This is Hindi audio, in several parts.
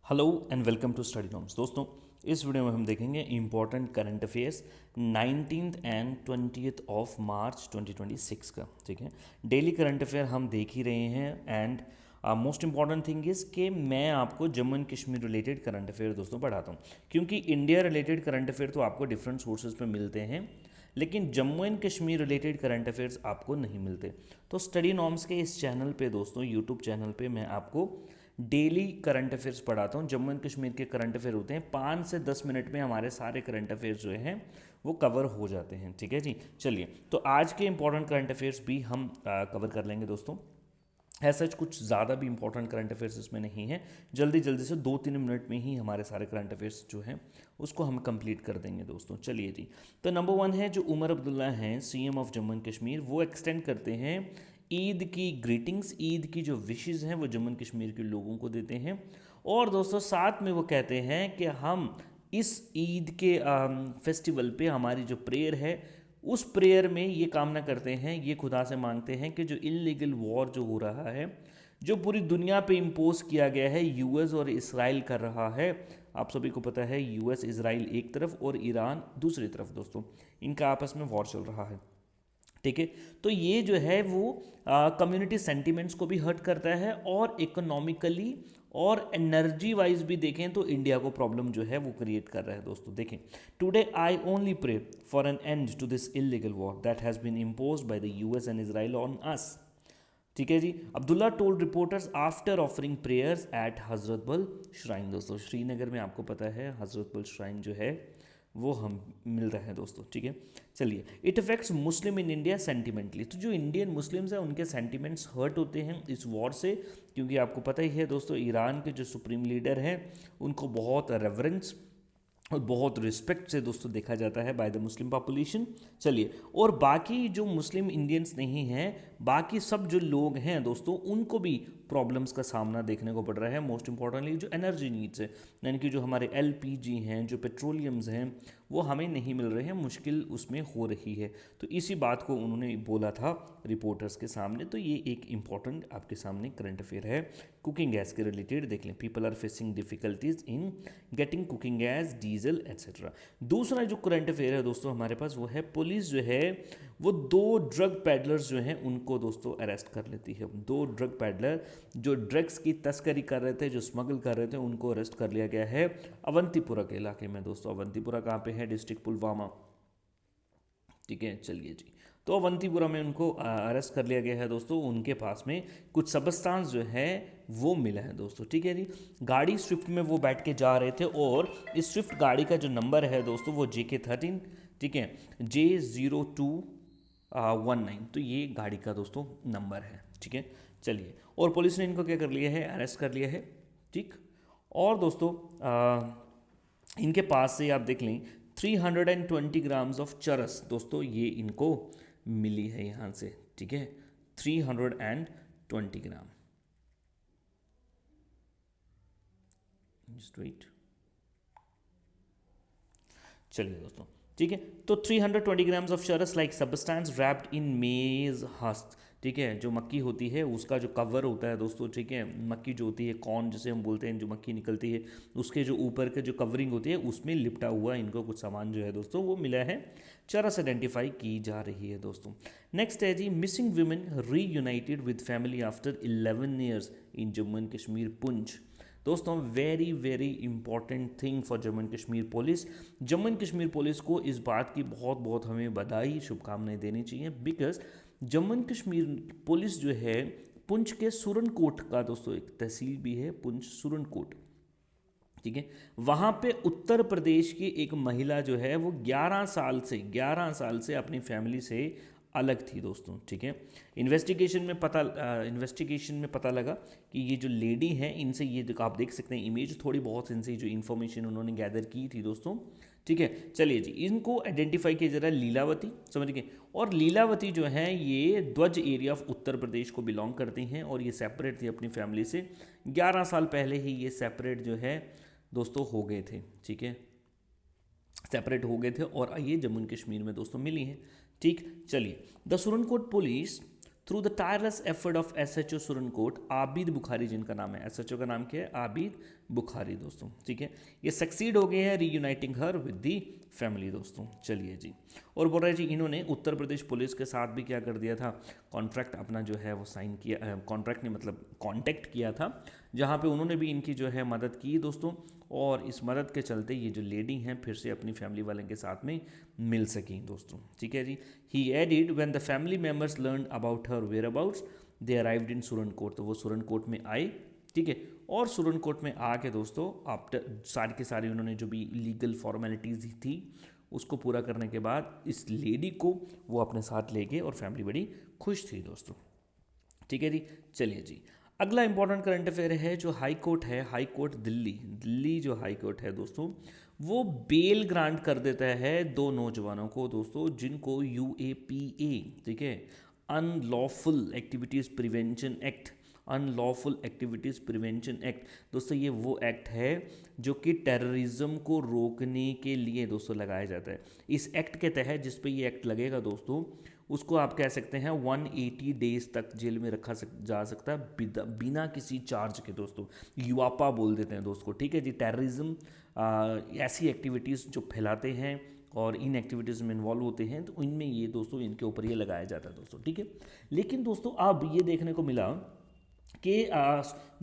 Hello and welcome to Study Norms. दोस्तों, इस वीडियो में हम देखेंगे important current affairs 19th and 20th of March 2026 का। ठीक है, डेली करंट अफेयर हम देख ही रहे हैं and most important thing is कि मैं आपको Jammu and Kashmir related current affair दोस्तों पढ़ाता हूँ, क्योंकि इंडिया रिलेटेड करंट अफेयर तो आपको डिफरेंट सोर्सेज पे मिलते हैं, लेकिन Jammu and Kashmir related current affairs आपको नहीं मिलते। तो स्टडी नॉर्म्स के इस चैनल पे दोस्तों, यूट्यूब चैनल पे मैं आपको डेली करंट अफेयर्स पढ़ाता हूँ। जम्मू एंड कश्मीर के करंट अफेयर होते हैं, 5 से 10 मिनट में हमारे सारे करंट अफेयर्स जो हैं वो कवर हो जाते हैं। ठीक है जी, चलिए तो आज के इंपॉर्टेंट करंट अफेयर्स भी हम कवर कर लेंगे दोस्तों। ऐसा कुछ ज़्यादा भी इंपॉर्टेंट करंट अफेयर्स इसमें नहीं है, जल्दी जल्दी से 2-3 मिनट में ही हमारे सारे करंट अफेयर्स जो हैं उसको हम कंप्लीट कर देंगे दोस्तों। चलिए जी, तो नंबर 1 है जो उमर अब्दुल्ला हैं CM of Jammu and Kashmir, वो एक्सटेंड करते हैं ईद की ग्रीटिंग्स, ईद की जो विशेज़ हैं वो जम्मू एंड कश्मीर के लोगों को देते हैं। और दोस्तों साथ में वो कहते हैं कि हम इस ईद के फेस्टिवल पे हमारी जो प्रेयर है उस प्रेयर में ये कामना करते हैं, ये खुदा से मांगते हैं कि जो इलीगल वॉर जो हो रहा है, जो पूरी दुनिया पे इम्पोज किया गया है, यूएस और इसराइल कर रहा है। आप सभी को पता है यूएस इसराइल एक तरफ और ईरान दूसरी तरफ दोस्तों, इनका आपस में वॉर चल रहा है। ठीक है, तो ये जो है वो कम्युनिटी सेंटिमेंट्स को भी हर्ट करता है और इकोनॉमिकली और एनर्जी वाइज भी देखें तो इंडिया को प्रॉब्लम जो है वो क्रिएट कर रहा है दोस्तों। देखें, today I only pray for an end to this illegal war that has been imposed by the US and Israel on us. ठीक है जी, Abdullah told reporters after offering prayers at Hazratbal shrine. दोस्तों श्रीनगर में आपको पता है हजरत बल श्राइन जो है वो हम मिल रहे हैं दोस्तों। ठीक है, चलिए, it affects Muslim in India sentimentally. तो जो इंडियन मुस्लिम्स हैं उनके सेंटिमेंट्स हर्ट होते हैं इस वॉर से, क्योंकि आपको पता ही है दोस्तों ईरान के जो सुप्रीम लीडर हैं उनको बहुत रेवरेंस और बहुत रिस्पेक्ट से दोस्तों देखा जाता है बाय द मुस्लिम पॉपुलेशन। चलिए, और बाकी जो मुस्लिम इंडियंस नहीं हैं, बाकी सब जो लोग हैं दोस्तों, उनको भी प्रॉब्लम्स का सामना देखने को पड़ रहा है। मोस्ट इंपॉर्टेंटली जो एनर्जी नीड्स है, यानी कि जो हमारे एलपीजी हैं, जो पेट्रोलियम्स हैं, वो हमें नहीं मिल रहे हैं, मुश्किल उसमें हो रही है। तो इसी बात को उन्होंने बोला था रिपोर्टर्स के सामने। तो ये एक इंपॉर्टेंट आपके सामने करंट अफेयर है कुकिंग गैस के रिलेटेड। देख लें, people are facing difficulties in getting cooking gas, diesel etcetera. दूसरा जो करंट अफेयर है दोस्तों हमारे पास वो है, पुलिस जो है वो 2 ड्रग पैडलर्स जो हैं उनको दोस्तों अरेस्ट कर लेती है। 2 ड्रग पैडलर जो ड्रग्स की तस्करी कर रहे थे, जो स्मगल कर रहे थे, उनको अरेस्ट कर लिया गया है अवंतीपुरा के इलाके में दोस्तों। अवंतीपुरा कहाँ पे है? डिस्ट्रिक्ट पुलवामा। ठीक है, चलिए जी, तो अवंतीपुरा में उनको अरेस्ट कर लिया गया है दोस्तों। उनके पास में कुछ सबस्टांस जो है वो मिला है दोस्तों। ठीक है जी, गाड़ी स्विफ्ट में वो बैठ के जा रहे थे और इस स्विफ्ट गाड़ी का जो नंबर है दोस्तों वो JK13, ठीक है, J0219, तो ये गाड़ी का दोस्तों नंबर है। ठीक है, चलिए, और पुलिस ने इनको क्या कर लिया है? अरेस्ट कर लिया है। ठीक, और दोस्तों इनके पास से आप देख लें 320 ग्राम्स ऑफ चरस दोस्तों, ये इनको मिली है यहाँ से। ठीक है, 320 ग्राम। जस्ट वेट, चलिए दोस्तों, ठीक है, तो 320 ग्राम्स ऑफ चरस लाइक सब्सटेंस रैप्ड इन मेज हस्क। ठीक है, जो मक्की होती है उसका जो कवर होता है दोस्तों, ठीक है, मक्की जो होती है, कॉर्न जिसे हम बोलते हैं, जो मक्की निकलती है उसके जो ऊपर के जो कवरिंग होती है उसमें लिपटा हुआ इनको कुछ सामान जो है दोस्तों वो मिला है। चरस आइडेंटिफाई की जा रही है दोस्तों। नेक्स्ट है जी, missing women reunited with family after 11 years in Jammu and Kashmir Poonch. दोस्तों very very important thing for Jammu and Kashmir police. Jammu and Kashmir police को इस बात की बहुत बहुत हमें बधाई, शुभकामनाएं देनी चाहिए, because Jammu and Kashmir police जो है पुंछ के सुरनकोट का दोस्तों एक तहसील भी है पुंछ सुरनकोट। ठीक है, वहाँ पे उत्तर प्रदेश की एक महिला जो है वो 11 साल से अपनी फैमिली से अलग थी दोस्तों। ठीक है, इन्वेस्टिगेशन में पता लगा कि ये जो लेडी हैं इनसे, ये आप देख सकते हैं इमेज, थोड़ी बहुत इनसे जो इन्फॉर्मेशन उन्होंने गैदर की थी दोस्तों। ठीक है, चलिए जी, इनको आइडेंटिफाई किया जा रहा है लीलावती, समझ गए। और लीलावती जो है ये ध्वज एरिया ऑफ उत्तर प्रदेश को बिलोंग करती हैं और ये सेपरेट थी अपनी फैमिली से। 11 साल पहले ही ये सेपरेट जो है दोस्तों हो गए थे। ठीक है, सेपरेट हो गए थे और ये जम्मू एंड कश्मीर में दोस्तों मिली हैं। ठीक, चलिए, the Surankote police through the tireless effort of SHO Surankote, Abid Bukhari जिनका नाम है, SHO का नाम क्या है? आबिद बुखारी दोस्तों, ठीक है। ये सक्सीड हो गए हैं reuniting her with the family दोस्तों। चलिए जी, और बोल रहे हैं जी इन्होंने उत्तर प्रदेश पुलिस के साथ भी क्या कर दिया था, कॉन्ट्रैक्ट अपना जो है वो साइन किया, कॉन्ट्रैक्ट नहीं मतलब कॉन्टैक्ट किया था, जहाँ पे उन्होंने भी इनकी जो है मदद की दोस्तों। और इस मदद के चलते ये जो लेडी हैं फिर से अपनी फैमिली वाले के साथ में मिल सकें दोस्तों, ठीक है जी। He added when the family members learn about her whereabouts they arrived in Surankot, तो वो सुरनकोट में आए, ठीक है। और सुरनकोट में आके दोस्तों आफ्टर सारी के सारी उन्होंने जो भी लीगल फॉर्मेलिटीज़ थी उसको पूरा करने के बाद इस लेडी को वो अपने साथ ले गए और फैमिली बड़ी खुश थी दोस्तों, ठीक है जी। चलिए जी, अगला इंपॉर्टेंट करंट अफेयर है जो हाई कोर्ट है, हाई कोर्ट दिल्ली जो हाई कोर्ट है दोस्तों, वो बेल ग्रांट कर देता है दो नौजवानों को दोस्तों जिनको UAPA, ठीक है, unlawful activities prevention act, unlawful activities prevention act दोस्तों, ये वो एक्ट है जो कि टेररिज्म को रोकने के लिए दोस्तों लगाया जाता है। इस एक्ट के तहत जिस पे ये एक्ट लगेगा दोस्तों उसको आप कह सकते हैं 180 डेज तक जेल में रखा जा सकता है बिना किसी चार्ज के दोस्तों, युवापा बोल देते हैं दोस्तों, ठीक है जी। टेररिज्म ऐसी एक्टिविटीज़ जो फैलाते हैं और इन एक्टिविटीज़ में इन्वॉल्व होते हैं तो इनमें ये दोस्तों इनके ऊपर ये लगाया जाता है दोस्तों, ठीक है। लेकिन दोस्तों अब ये देखने को मिला कि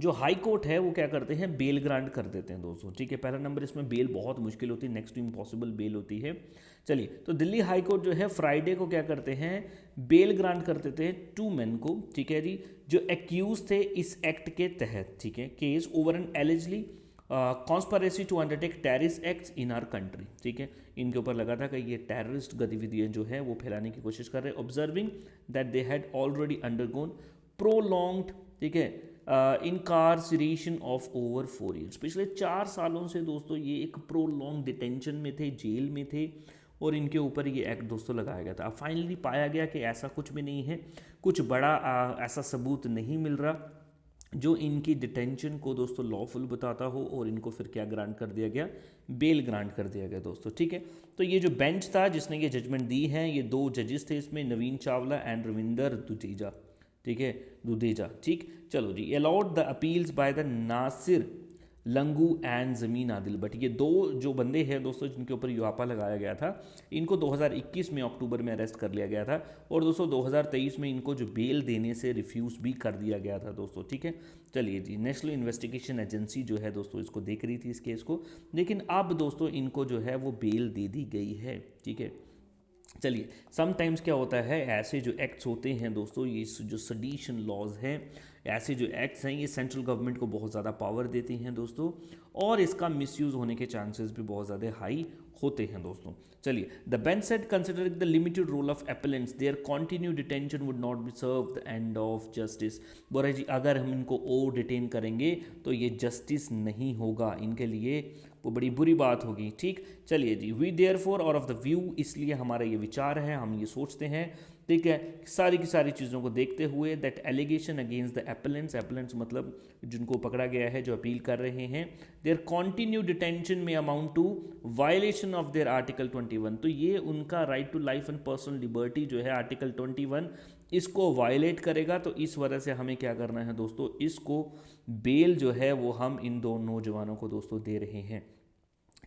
जो हाई कोर्ट है वो क्या करते हैं, बेल ग्रांट कर देते हैं दोस्तों, ठीक है। पहला नंबर इसमें बेल बहुत मुश्किल होती है, नेक्स्ट टू इम्पॉसिबल बेल होती है। चलिए, तो दिल्ली हाई कोर्ट जो है फ्राइडे को क्या करते हैं, बेल ग्रांट कर देते हैं 2 मेन को, ठीक है जी, जो एक्यूज थे इस एक्ट के तहत, ठीक है, case over an allegedly conspiracy to undertake terrorist acts in our country, ठीक है। इनके ऊपर लगा था कि ये टेररिस्ट गतिविधियां जो है वो फैलाने की कोशिश कर रहे हैं, observing that they had already undergone prolonged, ठीक है, इनकार्सरेशन ऑफ ओवर 4 ईयर्स, पिछले 4 सालों से दोस्तों ये एक प्रोलॉन्ग डिटेंशन में थे, जेल में थे और इनके ऊपर ये एक्ट दोस्तों लगाया गया था। अब फाइनली पाया गया कि ऐसा कुछ भी नहीं है, कुछ बड़ा ऐसा सबूत नहीं मिल रहा जो इनकी डिटेंशन को दोस्तों लॉफुल बताता हो और इनको फिर क्या ग्रांट कर दिया गया, बेल ग्रांट कर दिया गया दोस्तों, ठीक है। तो ये जो बेंच था जिसने ये जजमेंट दी है, ये 2 जजेस थे इसमें, नवीन चावला एंड रविंदर दुदेजा, ठीक है, दुदेजा, ठीक। चलो जी, allowed the appeals by the Nasir Langoo and Zameen Adil Bhatt, ये 2 जो बंदे हैं दोस्तों जिनके ऊपर युआपा लगाया गया था, इनको 2021 में अक्टूबर में अरेस्ट कर लिया गया था और दोस्तों 2023 में इनको जो बेल देने से रिफ्यूज़ भी कर दिया गया था दोस्तों, ठीक है। चलिए जी, नेशनल इन्वेस्टिगेशन एजेंसी जो है दोस्तों इसको देख रही थी इस केस को, लेकिन अब दोस्तों इनको जो है वो बेल दे दी गई है, ठीक है। चलिए, समटाइम्स क्या होता है, ऐसे जो एक्ट्स होते हैं दोस्तों, ये जो सडिशन लॉज हैं, ऐसे जो एक्ट्स हैं ये सेंट्रल गवर्नमेंट को बहुत ज़्यादा पावर देती हैं दोस्तों और इसका मिसयूज़ होने के चांसेस भी बहुत ज़्यादा हाई होते हैं दोस्तों। चलिए, the bench said considering the limited role of appellants their continue detention would not be serve the end of justice, Bora ji अगर हम इनको और डिटेन करेंगे तो ये जस्टिस नहीं होगा, इनके लिए वो बड़ी बुरी बात होगी, ठीक। चलिए जी, वी देयरफॉर और ऑफ द व्यू, इसलिए हमारा ये विचार है, हम ये सोचते हैं, ठीक है, सारी की सारी चीज़ों को देखते हुए that allegation against the appellants, appellants मतलब जिनको पकड़ा गया है, जो अपील कर रहे हैं, देयर कॉन्टिन्यू डिटेंशन में amount to violation of their article 21, तो ये उनका right to life and personal liberty जो है आर्टिकल 21 इसको वायलेट करेगा। तो इस वजह से हमें क्या करना है दोस्तों, इसको बेल जो है वो हम इन 2 नौजवानों को दोस्तों दे रहे हैं,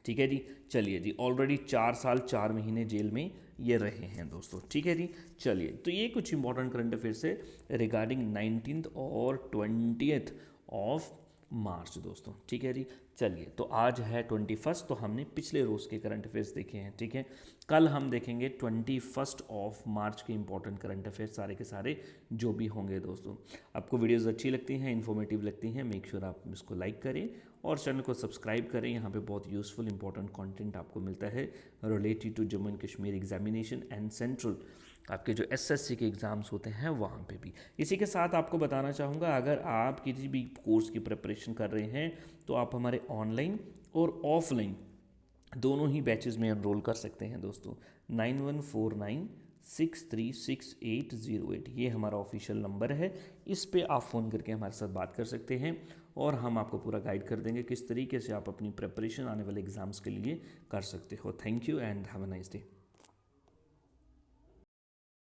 ठीक है जी। चलिए जी, ऑलरेडी 4 साल 4 महीने जेल में ये रहे हैं दोस्तों, ठीक है जी। चलिए, तो ये कुछ इंपॉर्टेंट करंट अफेयर्स है रिगार्डिंग 19 और 20 ऑफ मार्च दोस्तों, ठीक है जी। चलिए, तो आज है 21, तो हमने पिछले रोज़ के करंट अफेयर्स देखे हैं, ठीक है। कल हम देखेंगे 21 ऑफ मार्च के इंपॉर्टेंट करंट अफेयर्स सारे के सारे जो भी होंगे दोस्तों। आपको वीडियोस अच्छी लगती हैं, इन्फॉर्मेटिव लगती हैं, मेक श्योर आप इसको लाइक करें और चैनल को सब्सक्राइब करें। यहाँ पे बहुत यूज़फुल इंपॉर्टेंट कंटेंट आपको मिलता है related to Jammu and Kashmir examination and central आपके जो एसएससी के एग्ज़ाम्स होते हैं वहाँ पे भी। इसी के साथ आपको बताना चाहूँगा, अगर आप किसी भी कोर्स की प्रिपरेशन कर रहे हैं तो आप हमारे ऑनलाइन और ऑफलाइन दोनों ही बैचेस में एनरोल कर सकते हैं दोस्तों। 9149636808 ये हमारा ऑफिशियल नंबर है, इस पे आप फ़ोन करके हमारे साथ बात कर सकते हैं और हम आपको पूरा गाइड कर देंगे किस तरीके से आप अपनी प्रिपरेशन आने वाले एग्ज़ाम्स के लिए कर सकते हो। Thank you and have a nice day.